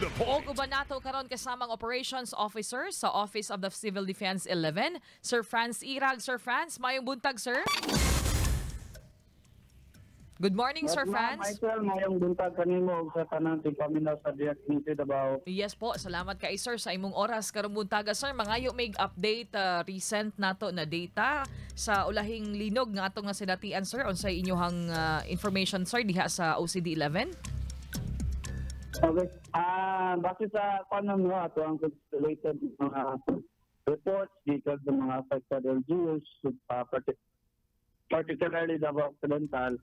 O uban nato karon kasamang operations officer sa Office of the Civil Defense 11, Sir Franz Irag. Sir Franz, mayong buntag, sir. Good morning, Sir Franz. Michael, mayong buntag kanimo sa tanang tigpaminaw sa deactivated about. Yes po, salamat kay sir sa imong oras karong buntaga, sir. Mangayo may update recent nato na data sa ulahing linog nga atong nasidatian, sir. Unsay inyohang information, sir, diha sa OCD 11? Okay. Base sa kanon mo ato ang consolidated mga reports dito sa mga affected LGUs, particularly Davao Occidental.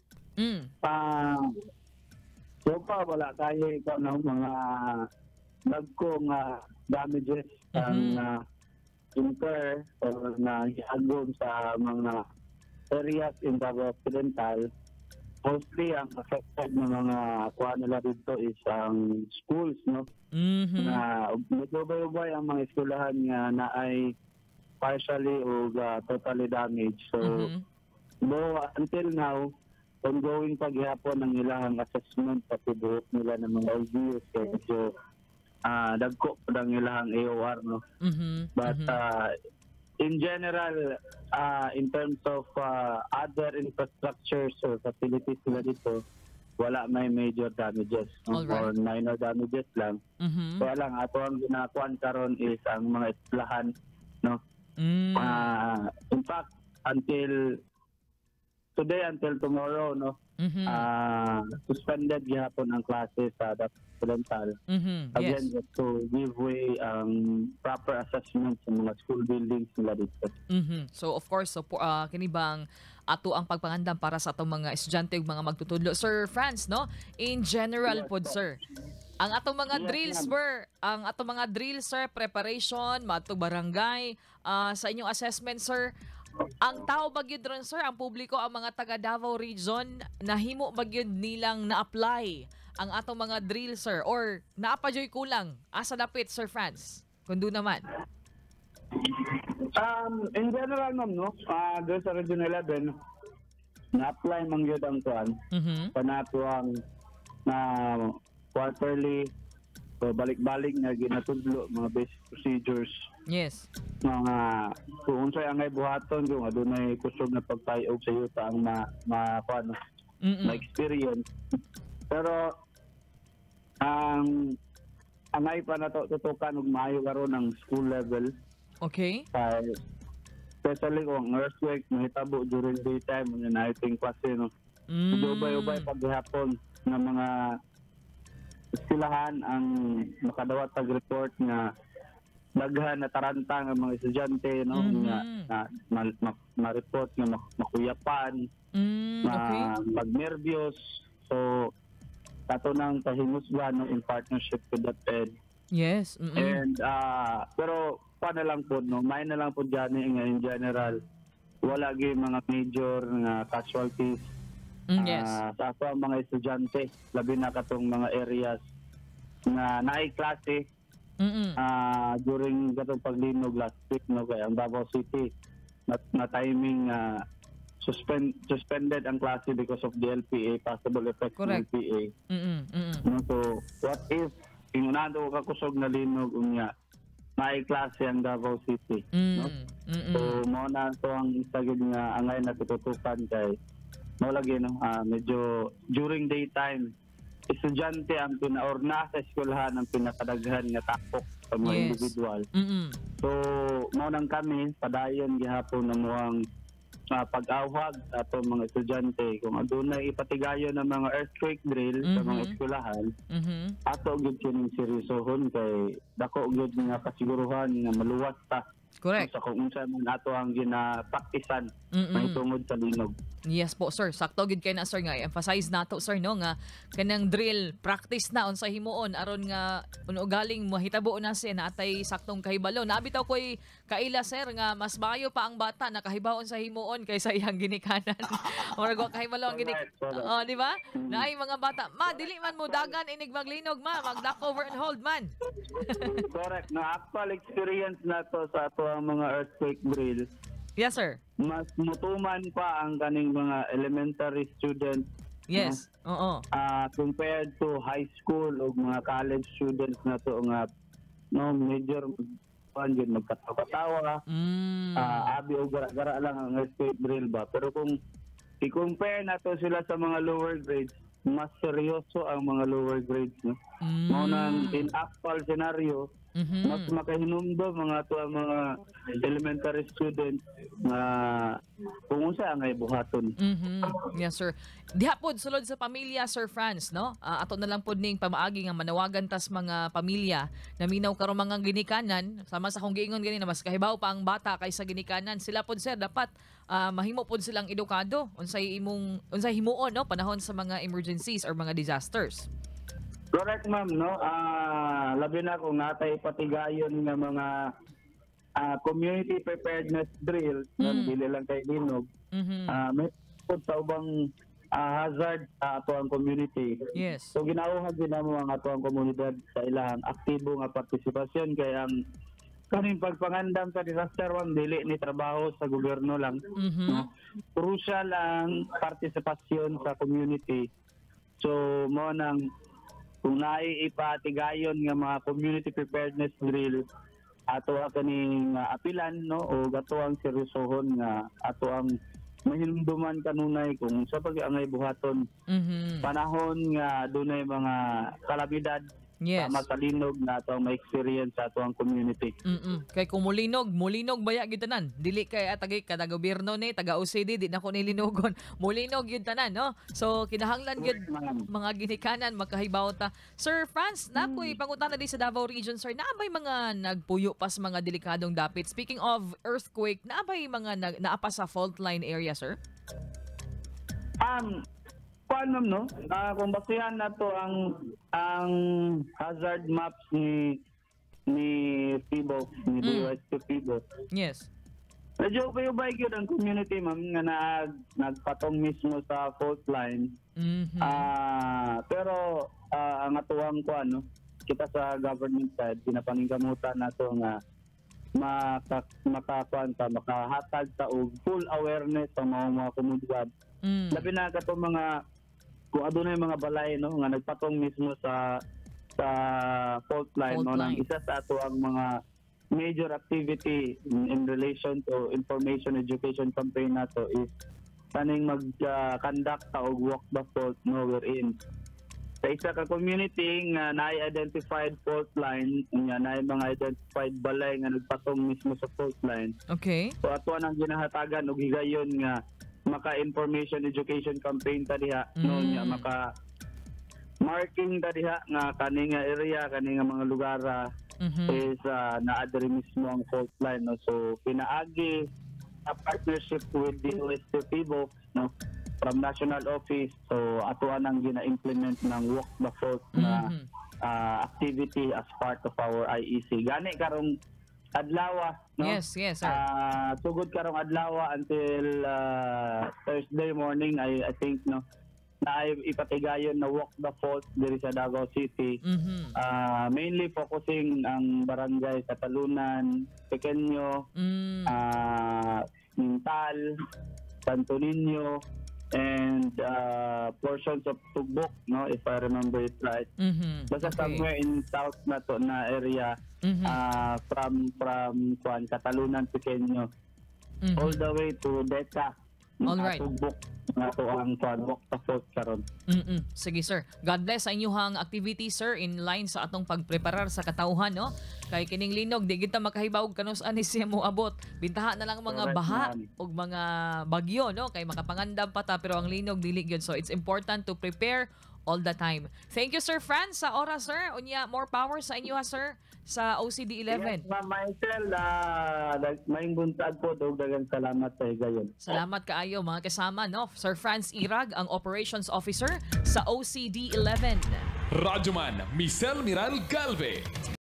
So far wala tayo ikaw ng mga nagkong damages ang incur or na hiagom sa mga areas in Davao Occidental. Mostly ang affected ng mga kuha nila dito is ang schools, no? Na ubay-ubay ang mga eskwelahan nga na ay partially o totally damaged. So, until now, ongoing paghihapon ng ilang assessment pati buhok nila ng mga LGUs. So, dagko po ng ilang AOR, no? But in general, in terms of other infrastructures or facilities nila dito, wala may major damages, no? Or minor damages lang. Kaya lang, ato ang ginakuan karon is ang mga eskwelahan, no? In fact, until today, until tomorrow, no? Suspended gihapon ang klase sa Occidental. Again, just to give way proper assessment sa mga school buildings nila dito. So of course, so, kinibang ato ang pagpangandam para sa atong mga estudyante ug mga magtutudlo. Sir Franz, no? In general pod, sir, ang atong mga drills, sir, preparation, matong barangay, sa inyong assessment, sir, ang tao bagyod ron, sir, ang publiko, ang mga taga Davao Region, nahimo bagyod nilang na-apply ang atong mga drill, sir, or naapadyoy kulang asa dapit, Sir Franz? Kundo naman. In general, ma'am, no? Doon sa Region 11, na-apply man yun ang kuhan. Panato ang quarterly, so balik-balik na ginatudlo, mga basic procedures. Yes. Mga kung unsay angay buhaton kung adunay kusog na pagtayog sa yuta ang ma-experience. Pero angay pa na tutukan og maayo karon ng school level. Okay. Especially kung earthquake mahitabo during daytime ng nighting kasi, no. Ubay-ubay paghapon ng mga eskwelahan ang makadawat tag report nga daghan na taranta ng mga estudyante, no, na ma-report na makuyapan, magnervyos. So kato nang kahimusgan, no, in partnership with that ed. Yes. And pero pa na lang po, no, may na lang po dyan nga in general wala gyud mga major nga casualties sa ato ang mga estudyante, labi na katong mga areas na naay klase during katong paglinog last week, no, kaya ang Davao City na timing suspended ang klase because of the LPA, possible effects ng LPA. No, so what if inunado ka kusog na linog unya may klase ang Davao City, no? So mo na to ang isa gid nga angay natututukan kay mo lagi, no, medyo during daytime estudyante ang pinaorna sa eskwelahan ang pinakadaghan nga takok sa mga individual. So mo nang kami padayon gihapon ng muang pag-awhag ato mga estudyante kung adunay ipatigayon ng mga earthquake drill sa mga eskwelahan, ato gyud kining seryosohon kay dako gyud nga kasiguruhan nga maluwas ta. Correct. So kung unsa man ato ang ginapraktisan mahitungod sa linog. Yes po, sir. Sakto gid kay na, sir, nga emphasize nato, sir, no, nga kanang drill practice na unsa himuon aron nga galing mahitabo na siya na atay saktong kahibalo. Nabitaw koy kaila, sir, nga mas maayo pa ang bata na kahibawon sa himuon kaysa iyang ginikanan. Murag wa kahibalo ang ginik. Oh, di ba? Naay mga bata, ma dili man mo dagan inig maglinog, ma, mag-duck over and hold man. Correct. Na actual experience na to sa ato ang mga earthquake drill. Yes, sir. Mas mutuman pa ang kaning mga elementary students Yes. Oo. Compared to high school o mga college students na to nga no major magkatawa-tawa, abi o gara-gara lang ang earthquake drill ba. Pero kung i-compare nato sila sa mga lower grades, mas seryoso ang mga lower grades, no? Mao nang in actual scenario, mas makahinumdom mga to ang mga elementary students na kung unsa ang buhaton. Yes, sir. Diha pod sulod sa pamilya, Sir Franz, no? Ato na lang pod ning pamaagi nga manawagan tas mga pamilya na minaw karon mga ginikanan, sama sa kung giingon ganina mas kahibaw pa ang bata kaysa ginikanan. Sila pod sir dapat mahimo pod silang edukado unsay himuon no panahon sa mga emergencies or mga disasters. Correct, ma'am, no? Labi na kung natay patigayon nga mga community preparedness drill, dili lang kay Linog. May pud sa ubang hazard sa ato ang community. Yes. So ginauhag din namo ang ato ang komunidad sa ilang aktibo nga partisipasyon kay ang kaning pagpangandam sa disaster ma'am dili ni trabaho sa gobyerno lang. No? Crucial ang partisipasyon sa community. So mo nang kung naipatigayon nga mga community preparedness drill ato kaning apilan no o gato ang seryosohon nga ato ang mahinumduman kanunay kung sa pag-angay buhaton panahon nga dunay mga kalamidad. Yes. Makalinog na ito ang ma-experience sa ito ang community. Kay kung mulinog baya gyud tanan. Dili kay atagi kada gobyerno ni taga OCD di na ko nilinogon. Mulinog gyud tanan, no? So kinahanglan gyud mga ginikanan makahibaw ta. Sir Franz, nakoy pangutana di sa Davao Region, sir. Naabay mga nagpuyo pas mga delikadong dapit. Speaking of earthquake, naabay mga naapa sa fault line area, sir? Paano no? Kung basihan na to ang hazard maps ni FIBO, ni DOST FIBO. Yes. Medyo ubay yun ang community, ma'am, nga nagpatong mismo sa fault line. Pero ang atuwang ko, kita sa government side, pinapaningkamutan na to nga makahatag sa full awareness sa mga komunidad. Labi na kato mga kung adunay mga balay no nga nagpatong mismo sa fault line no nang isa sa ato ang mga major activity in relation to information education campaign nato is kaning mag-conduct og walk the fault no wherein sa isa ka community nga na-identified fault line nga na mga identified balay nga nagpatong mismo sa fault line. Okay. So ato nang ginahatagan og higayon nga maka-information education campaign ta diha no nya maka marking ta diha nga kaning area kaning mga lugar is naa-diri mismo ang fault line no. So pinaagi a partnership with the DOST FIBO no from national office. So ato nang gina-implement ng walk the fault na activity as part of our IEC. Gani karong adlaw no. Yes, sir. Sugod karong adlaw until Thursday morning I think no na ipatigayon na walk the fault diri sa Davao City. Mainly focusing ang barangay Catalunan, Pequeño, Mintal, Santo Niño, and portions of Tugbok, no, if I remember it right. Basta somewhere in south na to na area, from Catalunan, Pequeño, all the way to Deca. All right. Tugbok na to ang walk the fault karon. Sige, sir. God bless sa inyong activity, sir, in line sa atong pagpreparar sa katauhan, no? Kay kining linog, di kita makahibaw kanus ani siya mo abot. Bintaha na lang mga baha o mga bagyo, no? Kay makapangandam pa ta, pero ang linog dili gyud. So it's important to prepare all the time. Thank you, Sir Franz, sa oras, sir. Unya, more power sa inyo, ha, sir, sa OCD 11. Yes, Ma'am Michael, maing buntag po, dagang salamat sa higayon. Salamat kaayo, mga kasama, no? Sir Franz Irag, ang Operations Officer sa OCD 11. Radyoman Michelle Miral Galve.